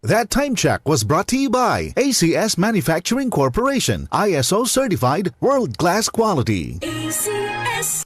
That time check was brought to you by ACS Manufacturing Corporation, ISO certified world-class quality. ACS.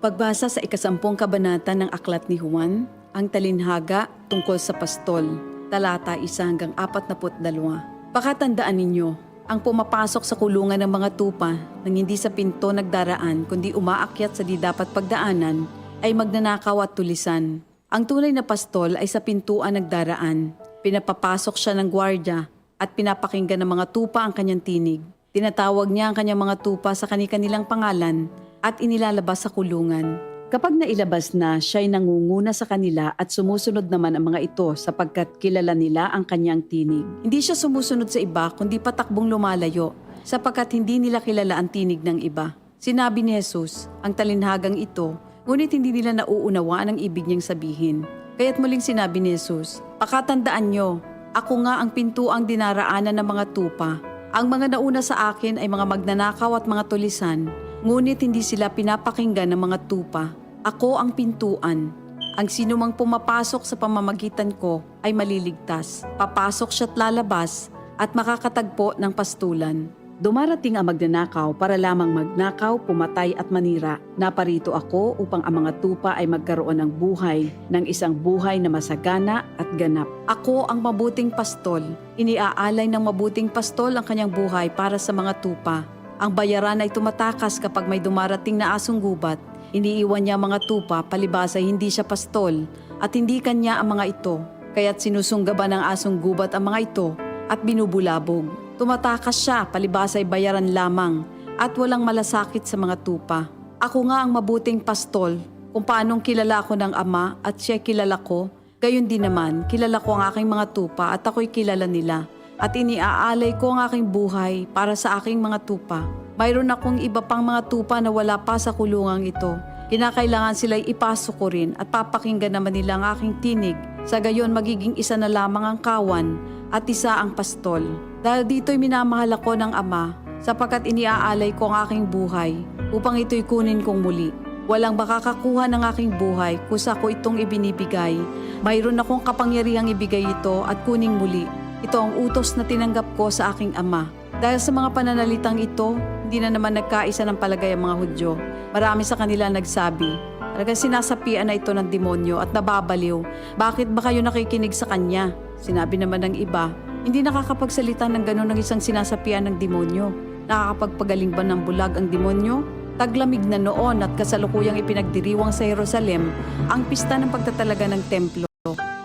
Pagbasa sa ikasampung kabanata ng Aklat ni Juan, ang talinhaga tungkol sa pastol, talata 1 hanggang 42. Pakatandaan ninyo, ang pumapasok sa kulungan ng mga tupa nang hindi sa pinto nagdaraan kundi umaakyat sa di dapat pagdaanan ay magnanakaw at tulisan. Ang tunay na pastol ay sa pintuan nagdaraan. Pinapapasok siya ng gwardya at pinapakinggan ng mga tupa ang kanyang tinig. Tinatawag niya ang kanyang mga tupa sa kanilang pangalan at inilalabas sa kulungan. Kapag nailabas na, siya'y nangunguna sa kanila at sumusunod naman ang mga ito sapagkat kilala nila ang kanyang tinig. Hindi siya sumusunod sa iba kundi patakbong lumalayo sapagkat hindi nila kilala ang tinig ng iba. Sinabi ni Jesus, ang talinhagang ito, ngunit hindi nila nauunawaan ang ibig niyang sabihin. Kaya't muling sinabi ni Jesus, pakatandaan nyo, ako nga ang pintuang dinaraanan ng mga tupa. Ang mga nauna sa akin ay mga magnanakaw at mga tulisan, ngunit hindi sila pinapakinggan ng mga tupa. Ako ang pintuan. Ang sinumang pumapasok sa pamamagitan ko ay maliligtas. Papasok siya't lalabas at makakatagpo ng pastulan. Dumarating ang magnanakaw para lamang magnakaw, pumatay at manira. Naparito ako upang ang mga tupa ay magkaroon ng buhay, ng isang buhay na masagana at ganap. Ako ang mabuting pastol. Iniaalay ng mabuting pastol ang kanyang buhay para sa mga tupa. Ang bayaran ay tumatakas kapag may dumarating na asong gubat. Iniiwan niya ang mga tupa, palibas ay hindi siya pastol at hindi kanya ang mga ito. Kaya't sinusunggaban ng asong gubat ang mga ito at binubulabog. Tumatakas siya, palibas ay bayaran lamang at walang malasakit sa mga tupa. Ako nga ang mabuting pastol, kung paanong kilala ako ng Ama at siya kilala ko, gayon din naman kilala ko ang aking mga tupa at ako'y kilala nila. At iniaalay ko ang aking buhay para sa aking mga tupa. Mayroon akong iba pang mga tupa na wala pa sa kulungang ito. Kinakailangan sila'y ipasok ko rin at papakinggan naman nila ang aking tinig. Sa gayon magiging isa na lamang ang kawan at isa ang pastol. Dahil dito'y minamahal ako ng Ama, sapagkat iniaalay ko ang aking buhay upang ito'y kunin kong muli. Walang makakakuha ng aking buhay kusa ko itong ibinibigay. Mayroon akong kapangyarihang ibigay ito at kuning muli. Ito ang utos na tinanggap ko sa aking Ama. Dahil sa mga pananalitang ito, hindi na naman nagkaisa ng palagay ang mga Hudyo. Marami sa kanila nagsabi, talagang sinasapian na ito ng demonyo at nababaliw. Bakit ba kayo nakikinig sa kanya? Sinabi naman ng iba, hindi nakakapagsalita ng gano'n ng isang sinasapian ng demonyo. Nakakapagpagaling ba ng bulag ang demonyo? Taglamig na noon at kasalukuyang ipinagdiriwang sa Jerusalem ang pista ng pagtatalaga ng templo.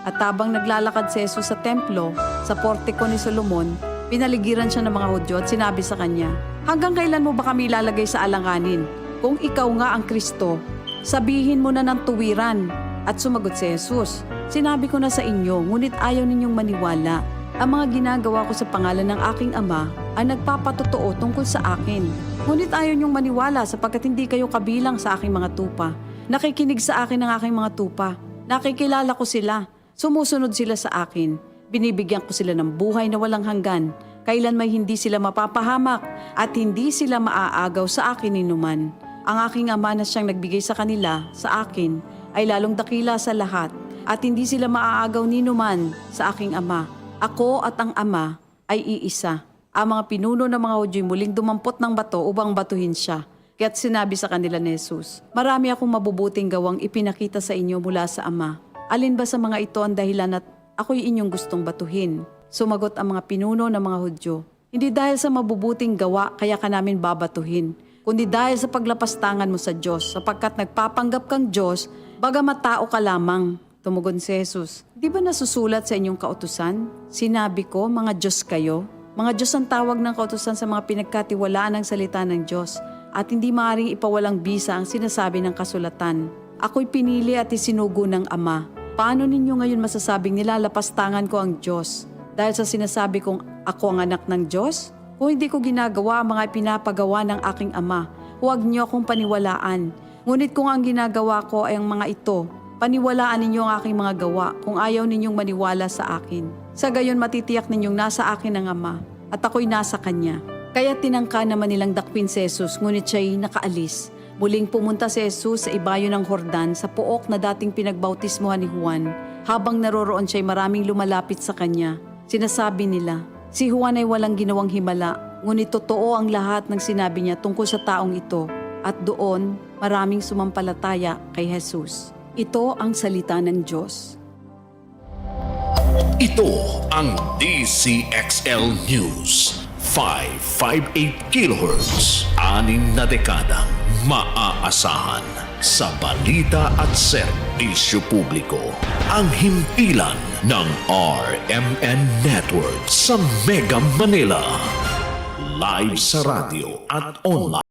At habang naglalakad si Jesus sa templo, sa portiko ni Solomon, pinaligiran siya ng mga Hudyo at sinabi sa kanya, hanggang kailan mo ba kami ilalagay sa alanganin? Kung ikaw nga ang Kristo, sabihin mo na ng tuwiran. At sumagot si Jesus, sinabi ko na sa inyo, ngunit ayaw ninyong maniwala. Ang mga ginagawa ko sa pangalan ng aking Ama ay nagpapatotoo tungkol sa akin. Ngunit ayaw ninyong maniwala sapagkat hindi kayo kabilang sa aking mga tupa. Nakikinig sa akin ang aking mga tupa. Nakikilala ko sila. Sumusunod sila sa akin. Binibigyan ko sila ng buhay na walang hanggan. Kailan may hindi sila mapapahamak at hindi sila maaagaw sa akin ninuman. Ang aking Ama na siyang nagbigay sa kanila, sa akin, ay lalong dakila sa lahat at hindi sila maaagaw ninuman sa aking Ama. Ako at ang Ama ay iisa. Ang mga pinuno ng mga Hudyo muling dumampot ng bato upang batuhin siya. Kaya't sinabi sa kanila ni Jesus, marami akong mabubuting gawang ipinakita sa inyo mula sa Ama. Alin ba sa mga ito ang dahilan at ako'y inyong gustong batuhin? Sumagot ang mga pinuno ng mga Hudyo, hindi dahil sa mabubuting gawa kaya ka namin babatuhin, kundi dahil sa paglapastangan mo sa Diyos, sapagkat nagpapanggap kang Diyos, bagamat tao ka lamang. Tumugon si Jesus, di ba nasusulat sa inyong kautusan? Sinabi ko, mga Diyos kayo. Mga Diyos ang tawag ng kautusan sa mga pinagkatiwalaan ng salita ng Diyos, at hindi maaaring ipawalang bisa ang sinasabi ng kasulatan. Ako'y pinili at isinugo ng Ama. Paano ninyo ngayon masasabing nilalapastangan ko ang Diyos? Dahil sa sinasabi kong ako ang anak ng Diyos? Kung hindi ko ginagawa ang mga pinapagawa ng aking Ama, huwag niyo akong paniwalaan. Ngunit kung ang ginagawa ko ay ang mga ito, paniwalaan ninyo ang aking mga gawa kung ayaw ninyong maniwala sa akin. Sa gayon matitiyak ninyong nasa akin ang Ama at ako'y nasa Kanya. Kaya tinangka naman nilang dakpin si Jesus, ngunit siya'y nakaalis. Muling pumunta si Jesus sa ibayo ng Jordan sa pook na dating pinagbautismuhan ni Juan. Habang naroroon siya'y maraming lumalapit sa kanya. Sinasabi nila, si Juan ay walang ginawang himala, ngunit totoo ang lahat ng sinabi niya tungkol sa taong ito. At doon, maraming sumampalataya kay Jesus. Ito ang salita ng Diyos. Ito ang DCXL News. 558 kHz. 6 na dekadang maaasahan sa balita at serbisyo publiko. Ang himpilan ng RMN Network sa Mega Manila. Live sa radyo at online.